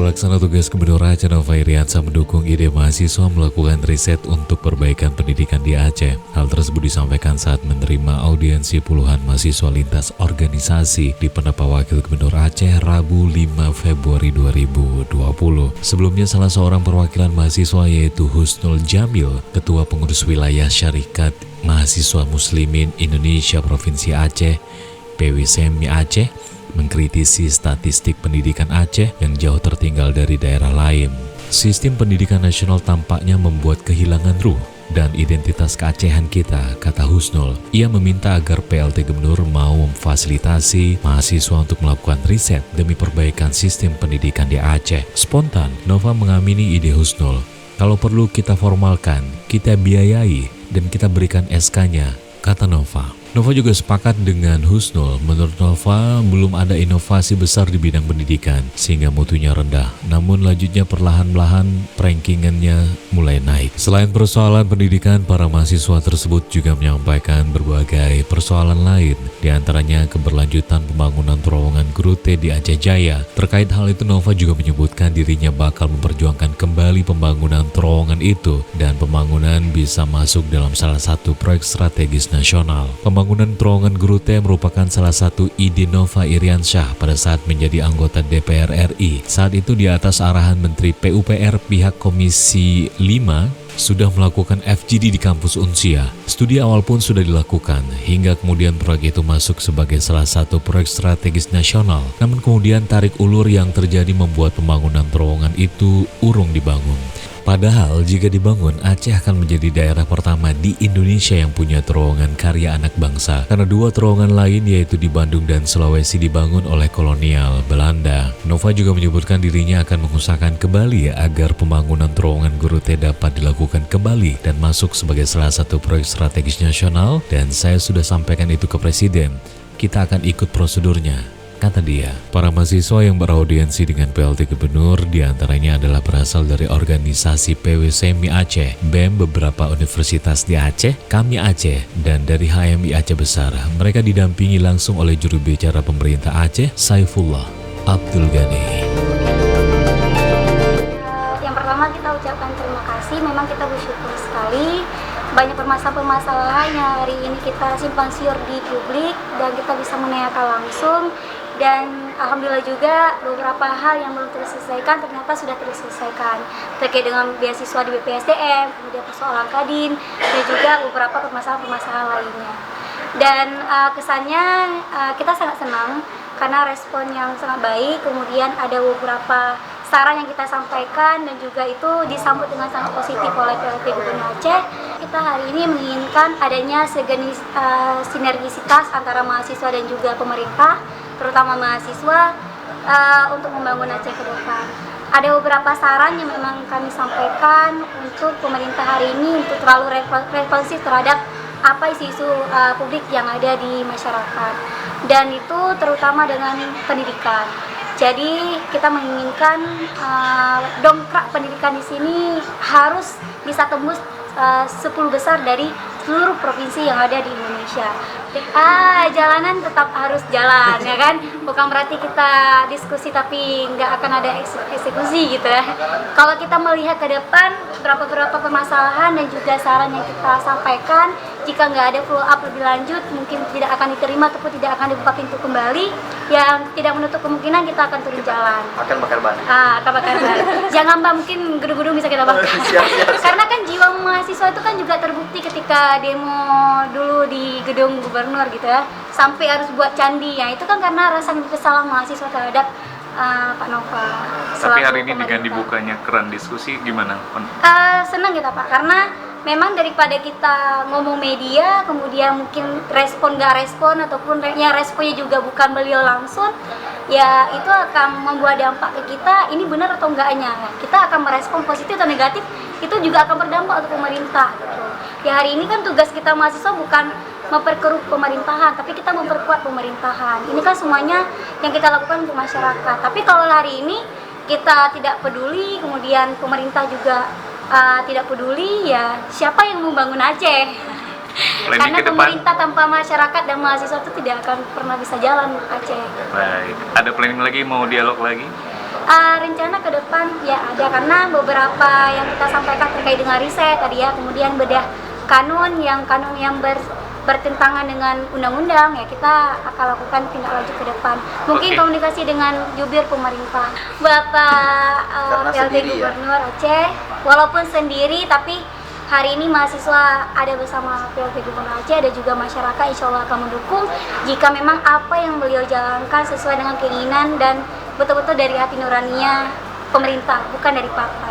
Pelaksana tugas Gubernur Aceh Nova Iriansyah mendukung ide mahasiswa melakukan riset untuk perbaikan pendidikan di Aceh. Hal tersebut disampaikan saat menerima audiensi puluhan mahasiswa lintas organisasi di Pendapat Wakil Gubernur Aceh Rabu 5 Februari 2020. Sebelumnya salah seorang perwakilan mahasiswa yaitu Husnul Jamil, Ketua Pengurus Wilayah Syarikat Mahasiswa Muslimin Indonesia Provinsi Aceh, PWSMI Aceh, mengkritisi statistik pendidikan Aceh yang jauh tertinggal dari daerah lain. Sistem pendidikan nasional tampaknya membuat kehilangan ruh dan identitas keacehan kita, kata Husnul. Ia meminta agar PLT Gubernur mau memfasilitasi mahasiswa untuk melakukan riset demi perbaikan sistem pendidikan di Aceh. Spontan, Nova mengamini ide Husnul. Kalau perlu kita formalkan, kita biayai, dan kita berikan SK-nya, kata Nova. Nova juga sepakat dengan Husnul. Menurut Nova, belum ada inovasi besar di bidang pendidikan, sehingga mutunya rendah. Namun lanjutnya perlahan-lahan rankingannya mulai naik. Selain persoalan pendidikan, para mahasiswa tersebut juga menyampaikan berbagai persoalan lain, di antaranya keberlanjutan pembangunan terowongan Grute di Aceh Jaya. Terkait hal itu, Nova juga menyebutkan dirinya bakal memperjuangkan kembali pembangunan terowongan itu, dan pembangunan bisa masuk dalam salah satu proyek strategis nasional. Pembangunan terowongan Grute merupakan salah satu ide Nova Iriansyah pada saat menjadi anggota DPR RI. Saat itu di atas arahan Menteri PUPR, pihak Komisi 5 sudah melakukan FGD di kampus Unsia. Studi awal pun sudah dilakukan, hingga kemudian proyek itu masuk sebagai salah satu proyek strategis nasional. Namun kemudian tarik ulur yang terjadi membuat pembangunan terowongan itu urung dibangun. Padahal jika dibangun, Aceh akan menjadi daerah pertama di Indonesia yang punya terowongan karya anak bangsa. Karena dua terowongan lain yaitu di Bandung dan Sulawesi dibangun oleh kolonial Belanda. Nova juga menyebutkan dirinya akan mengusahakan kembali agar pembangunan terowongan Grute dapat dilakukan kembali dan masuk sebagai salah satu proyek strategis nasional, dan saya sudah sampaikan itu ke Presiden. Kita akan ikut prosedurnya, kata dia. Para mahasiswa yang beraudiensi dengan PLT Gubernur diantaranya adalah berasal dari organisasi PWSMI Aceh, BEM beberapa universitas di Aceh, Kami Aceh, dan dari HMI Aceh Besar. Mereka didampingi langsung oleh juru bicara pemerintah Aceh, Saifullah Abdul Ghani. Yang pertama kita ucapkan terima kasih, memang kita bersyukur sekali banyak permasalahan-permasalahan yang hari ini kita simpang siur di publik dan kita bisa menanyakan langsung. Dan alhamdulillah juga beberapa hal yang belum terselesaikan ternyata sudah terselesaikan, terkait dengan beasiswa di BPSDM, kemudian persoalan Kadin, dan juga beberapa permasalahan-permasalahan lainnya. Dan kesannya kita sangat senang karena respon yang sangat baik, kemudian ada beberapa saran yang kita sampaikan dan juga itu disambut dengan sangat positif oleh PLT Gubernur Aceh. Kita hari ini menginginkan adanya sinergisitas antara mahasiswa dan juga pemerintah, terutama mahasiswa, untuk membangun Aceh ke depan. Ada beberapa saran yang memang kami sampaikan untuk pemerintah hari ini untuk terlalu responsif terhadap apa isu-isu publik yang ada di masyarakat, dan itu terutama dengan pendidikan. Jadi kita menginginkan dongkrak pendidikan di sini harus bisa tembus 10 besar dari seluruh provinsi yang ada di Indonesia. Jalanan tetap harus jalan, ya kan? Bukan berarti kita diskusi tapi nggak akan ada eksekusi gitu ya. Kalau kita melihat ke depan beberapa permasalahan dan juga saran yang kita sampaikan, jika nggak ada follow up lebih lanjut, mungkin tidak akan diterima ataupun tidak akan dibuka pintu kembali. Yang tidak menutup kemungkinan kita akan turun jalan. Akan bakar ban. Akan bakar ban. Jangan Mbak, mungkin gedung-gedung bisa kita bakar. Siap. Karena kan jiwa mahasiswa itu kan juga terbukti ketika demo dulu di gedung gubernur gitu ya, sampai harus buat candi ya, itu kan karena rasa kesalahan mahasiswa terhadap Pak Nova. Tapi hari ini dengan dibukanya keran diskusi gimana? Senang kita Pak, karena memang daripada kita ngomong media kemudian mungkin respon gak respon ataupun ya responnya juga bukan beliau langsung, ya itu akan membuat dampak ke kita, ini benar atau enggaknya. Kita akan merespon positif atau negatif, itu juga akan berdampak untuk pemerintah gitu. Ya hari ini kan tugas kita mahasiswa bukan memperkeruh pemerintahan, tapi kita memperkuat pemerintahan. Ini kan semuanya yang kita lakukan untuk masyarakat. Tapi kalau hari ini kita tidak peduli, kemudian pemerintah juga tidak peduli, ya siapa yang membangun Aceh? Karena pemerintah tanpa masyarakat dan mahasiswa itu tidak akan pernah bisa jalan Aceh. Baik, ada planning lagi, mau dialog lagi? Rencana ke depan ya ada, karena beberapa yang kita sampaikan terkait dengan riset tadi ya, kemudian bedah kanun yang bertentangan dengan undang-undang ya, kita akan lakukan tindak lanjut ke depan. Mungkin Oke. komunikasi dengan jubir pemerintah, Bapak Karena PLT sendiri ya? Gubernur Aceh, walaupun sendiri tapi hari ini mahasiswa ada bersama PLT Gubernur Aceh, ada juga masyarakat, insya Allah akan mendukung jika memang apa yang beliau jalankan sesuai dengan keinginan dan betul-betul dari hati nuraninya pemerintah, bukan dari partai.